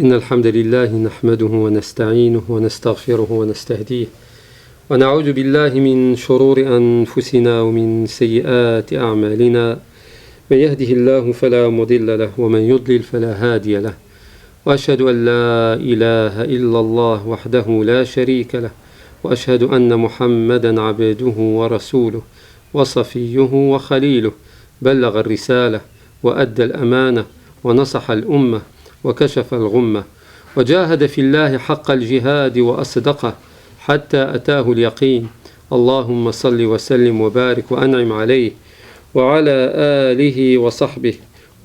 إن الحمد لله نحمده ونستعينه ونستغفره ونستهديه ونعوذ بالله من شرور أنفسنا ومن سيئات أعمالنا من يهده الله فلا مضل له ومن يضلل فلا هادي له وأشهد أن لا إله إلا الله وحده لا شريك له وأشهد أن محمدا عبده ورسوله وصفيه وخليله بلغ الرسالة وأدى الأمانة ونصح الأمة وكشف الغمة وجاهد في الله حق الجهاد وأصدقه حتى أتاه اليقين اللهم صل وسلم وبارك وأنعم عليه وعلى آله وصحبه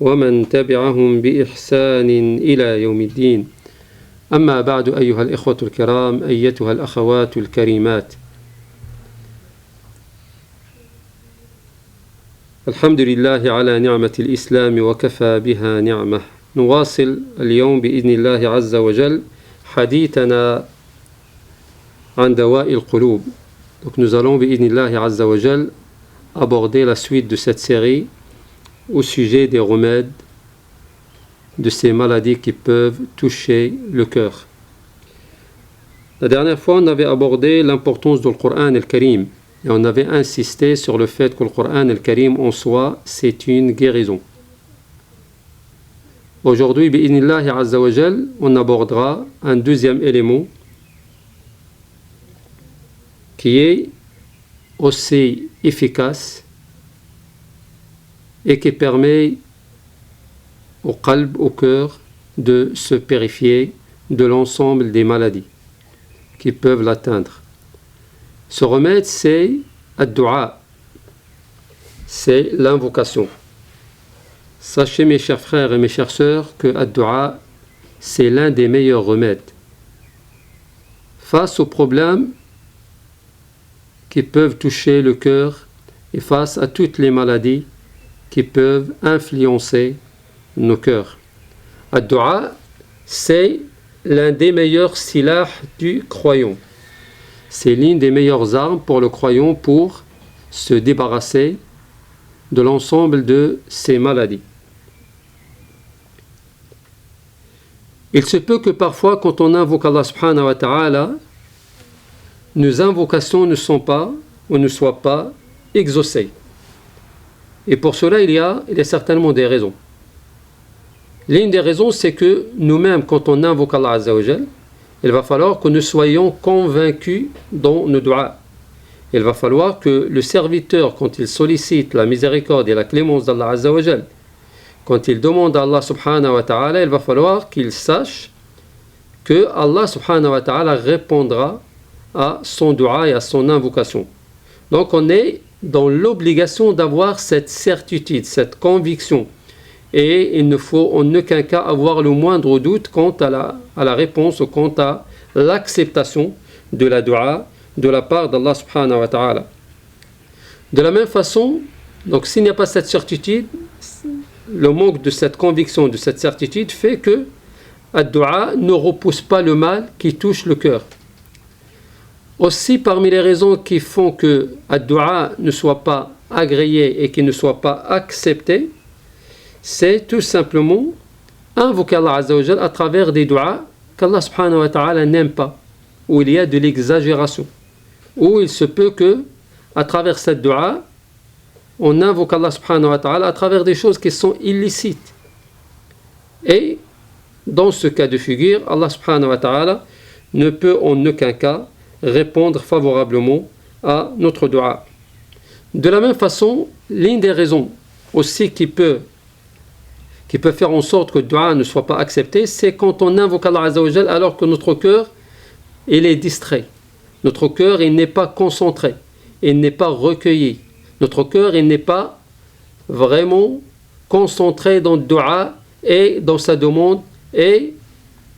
ومن تبعهم بإحسان إلى يوم الدين أما بعد أيها الإخوة الكرام أيتها الأخوات الكريمات الحمد لله على نعمة الإسلام وكفى بها نعمة نواصل اليوم بإذن الله عز وجل حديثنا عن دواء القلوب. Donc nous allons بإذن الله عز وجل aborder la suite de cette série au sujet des remèdes de ces maladies qui peuvent toucher le cœur. La dernière fois, on avait abordé l'importance du Coran al-Karim et on avait insisté sur le fait que le Coran al-Karim en soi, c'est une guérison. Aujourd'hui, bi'idhnillahi azza wa jal, on abordera un deuxième élément qui est aussi efficace et qui permet au qalb, au cœur, de se purifier de l'ensemble des maladies qui peuvent l'atteindre. Ce remède, c'est ad-du'a, c'est l'invocation. Sachez mes chers frères et mes chères sœurs que ad-du'a, c'est l'un des meilleurs remèdes face aux problèmes qui peuvent toucher le cœur et face à toutes les maladies qui peuvent influencer nos cœurs. Ad-du'a, c'est l'un des meilleurs silah du croyant. C'est l'une des meilleures armes pour le croyant pour se débarrasser de l'ensemble de ces maladies. Il se peut que parfois, quand on invoque Allah subhanahu wa ta'ala, nos invocations ne soient pas exaucées. Et pour cela, il y a certainement des raisons. L'une des raisons, c'est que nous-mêmes, quand on invoque Allah Azza wa Jal, il va falloir que nous soyons convaincus dans nos du'a. Il va falloir que le serviteur, quand il sollicite la miséricorde et la clémence d'Allah Azza wa Jal, quand il demande à Allah subhanahu wa ta'ala, il va falloir qu'il sache que Allah subhanahu wa ta'ala répondra à son du'a et à son invocation. Donc on est dans l'obligation d'avoir cette certitude, cette conviction. Et il ne faut en aucun cas avoir le moindre doute quant à la réponse ou quant à l'acceptation de la du'a de la part d'Allah subhanahu wa ta'ala. De la même façon, donc s'il n'y a pas cette certitude, le manque de cette conviction, de cette certitude fait que ad-du'a ne repousse pas le mal qui touche le cœur. Aussi, parmi les raisons qui font que ad-du'a ne soit pas agréé et qu'il ne soit pas accepté, c'est tout simplement invoquer Allah Azza wa Jal à travers des du'a qu'Allah subhanahu wa ta'ala n'aime pas, où il y a de l'exagération, où il se peut que à travers cette du'a on invoque Allah subhanahu wa ta'ala à travers des choses qui sont illicites. Et dans ce cas de figure, Allah subhanahu wa ta'ala ne peut en aucun cas répondre favorablement à notre du'a. De la même façon, l'une des raisons aussi qui peut faire en sorte que le du'a ne soit pas accepté, c'est quand on invoque Allah Azza wa Jal alors que notre cœur il est distrait. Notre cœur il n'est pas concentré, il n'est pas recueilli. Notre cœur il n'est pas vraiment concentré dans le du'a et dans sa demande. Et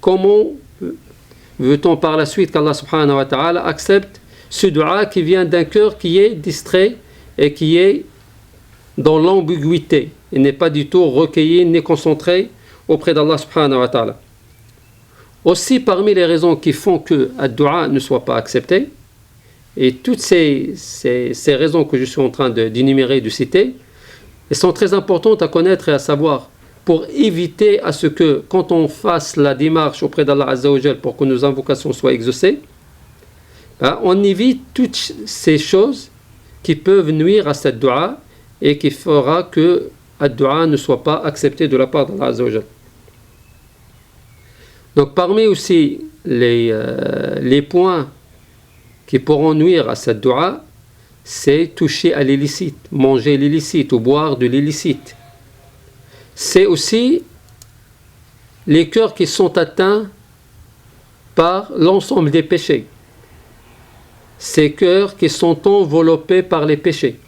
comment veut-on par la suite qu'Allah subhanahu wa ta'ala accepte ce du'a qui vient d'un cœur qui est distrait et qui est dans l'ambiguïté. Il n'est pas du tout recueilli ni concentré auprès d'Allah subhanahu wa ta'ala. Aussi, parmi les raisons qui font que le du'a ne soit pas accepté, et toutes ces raisons que je suis en train d'énumérer, de citer, elles sont très importantes à connaître et à savoir. pour éviter à ce que, quand on fasse la démarche auprès d'Allah Azza wa Jal pour que nos invocations soient exaucées, on évite toutes ces choses qui peuvent nuire à cette dua et qui fera que la dua ne soit pas acceptée de la part d'Allah Azza wa Jal. Donc parmi aussi les points qui pourront nuire à cette dua, c'est toucher à l'illicite, manger l'illicite ou boire de l'illicite. C'est aussi les cœurs qui sont atteints par l'ensemble des péchés. Ces cœurs qui sont enveloppés par les péchés.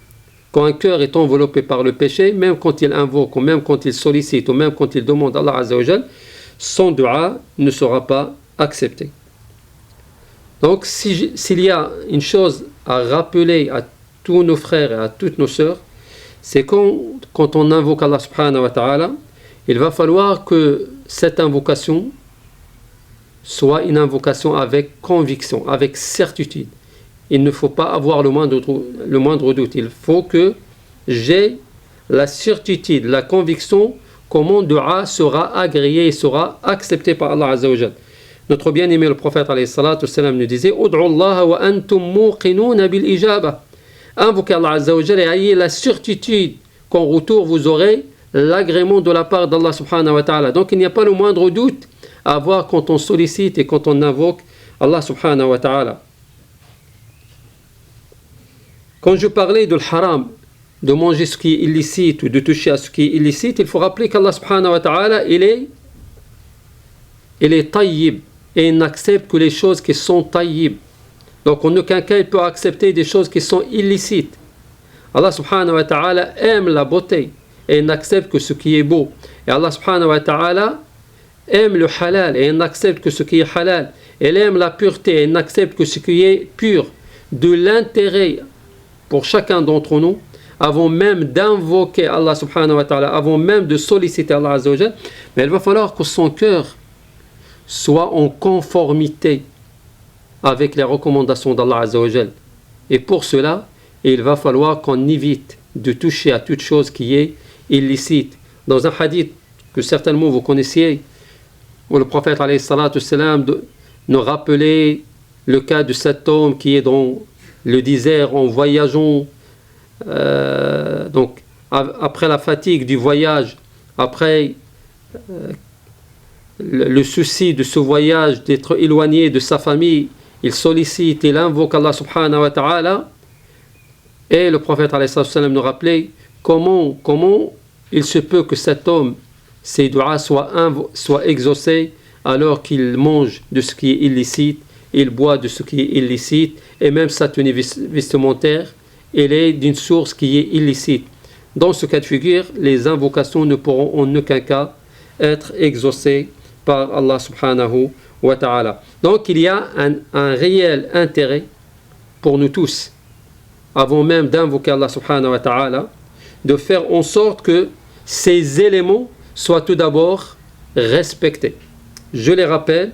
Quand un cœur est enveloppé par le péché, même quand il invoque, ou même quand il sollicite, ou même quand il demande à Allah Azza wa Jal, son dua ne sera pas accepté. Donc s'il y a une chose à rappeler à tous nos frères et à toutes nos sœurs, c'est quand on invoque Allah subhanahu wa ta'ala, il va falloir que cette invocation soit une invocation avec conviction, avec certitude. Il ne faut pas avoir le moindre doute. Il faut que j'ai la certitude, la conviction que mon dua sera agréé et sera accepté par Allah Azza wa Jal. Notre bien-aimé le prophète alayhi salatu wassalam nous disait « Ud'u Allah wa antum muqinouna bil ijaba » Invoquez Allah Azza wa Jal et ayez la certitude qu'en retour vous aurez l'agrément de la part d'Allah subhanahu wa ta'ala. Donc il n'y a pas le moindre doute à avoir quand on sollicite et quand on invoque Allah subhanahu wa ta'ala. Quand je parlais de l'haram, de manger ce qui est illicite ou de toucher à ce qui est illicite, il faut rappeler qu'Allah subhanahu wa ta'ala, il est tayyib et il n'accepte que les choses qui sont tayyib. Donc en aucun cas il peut accepter des choses qui sont illicites. Allah subhanahu wa ta'ala aime la beauté et il n'accepte que ce qui est beau. Et Allah subhanahu wa ta'ala aime le halal et il n'accepte que ce qui est halal. Il aime la pureté et il n'accepte que ce qui est pur. De l'intérêt pour chacun d'entre nous, avant même d'invoquer Allah subhanahu wa ta'ala, avant même de solliciter Allah azza wa jal, mais il va falloir que son cœur soit en conformité avec les recommandations d'Allah azza wa jal. Et pour cela, il va falloir qu'on évite de toucher à toute chose qui est illicite. Dans un hadith que certainement vous connaissiez, où le prophète alayhi salatu wassalam nous rappelait le cas de cet homme qui est dans le désert en voyageant, donc après la fatigue du voyage, après le souci de ce voyage, d'être éloigné de sa famille, il sollicite, il invoque Allah subhanahu wa ta'ala, et le prophète alayhi sallam nous rappelait comment il se peut que cet homme, ses doigts soient exaucés alors qu'il mange de ce qui est illicite, il boit de ce qui est illicite, et même sa tenue vestimentaire, elle est d'une source qui est illicite. Dans ce cas de figure, les invocations ne pourront en aucun cas être exaucées par Allah subhanahu wa ta'ala. Donc il y a un réel intérêt pour nous tous, avant même d'invoquer Allah subhanahu wa ta'ala, de faire en sorte que ces éléments soient tout d'abord respectés. Je les rappelle,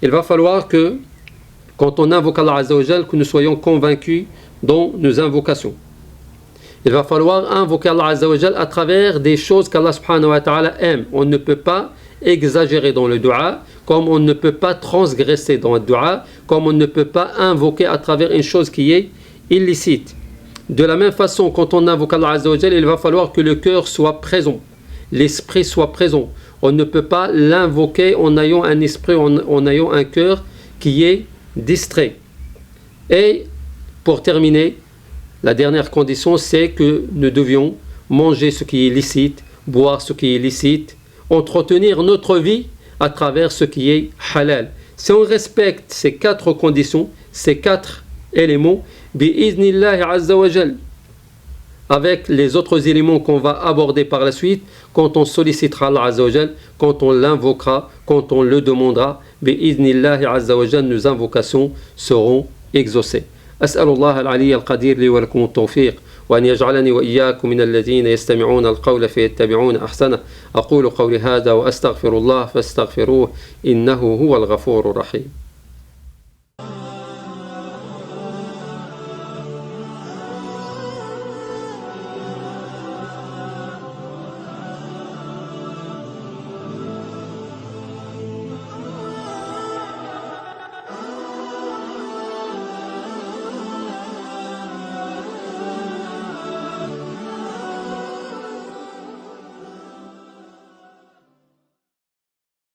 il va falloir que quand on invoque Allah azza wa jal, que nous soyons convaincus dans nos invocations. Il va falloir invoquer Allah azza wa jal à travers des choses qu'Allah subhanahu wa ta'ala aime. On ne peut pas exagérer dans le dua, comme on ne peut pas transgresser dans le dua, comme on ne peut pas invoquer à travers une chose qui est illicite. De la même façon, quand on invoque Allah azza wa jal, il va falloir que le cœur soit présent, l'esprit soit présent. On ne peut pas l'invoquer en ayant un esprit, en ayant un cœur qui est distrait. Et pour terminer, la dernière condition, c'est que nous devions manger ce qui est licite, boire ce qui est licite, entretenir notre vie à travers ce qui est halal. Si on respecte ces quatre conditions, ces quatre éléments, bi'iznillahi azza wa jal, avec les autres éléments qu'on va aborder par la suite, quand on sollicitera Allah azza wa jal, quand on l'invoquera, quand on le demandera, bi'iznillahi azza wa jal, nos invocations seront exaucées. أسأل الله العلي القدير لي ولكم التوفيق وأن يجعلني وإياكم من الذين يستمعون القول فيتبعون أحسنه أقول قولي هذا وأستغفر الله فاستغفروه إنه هو الغفور الرحيم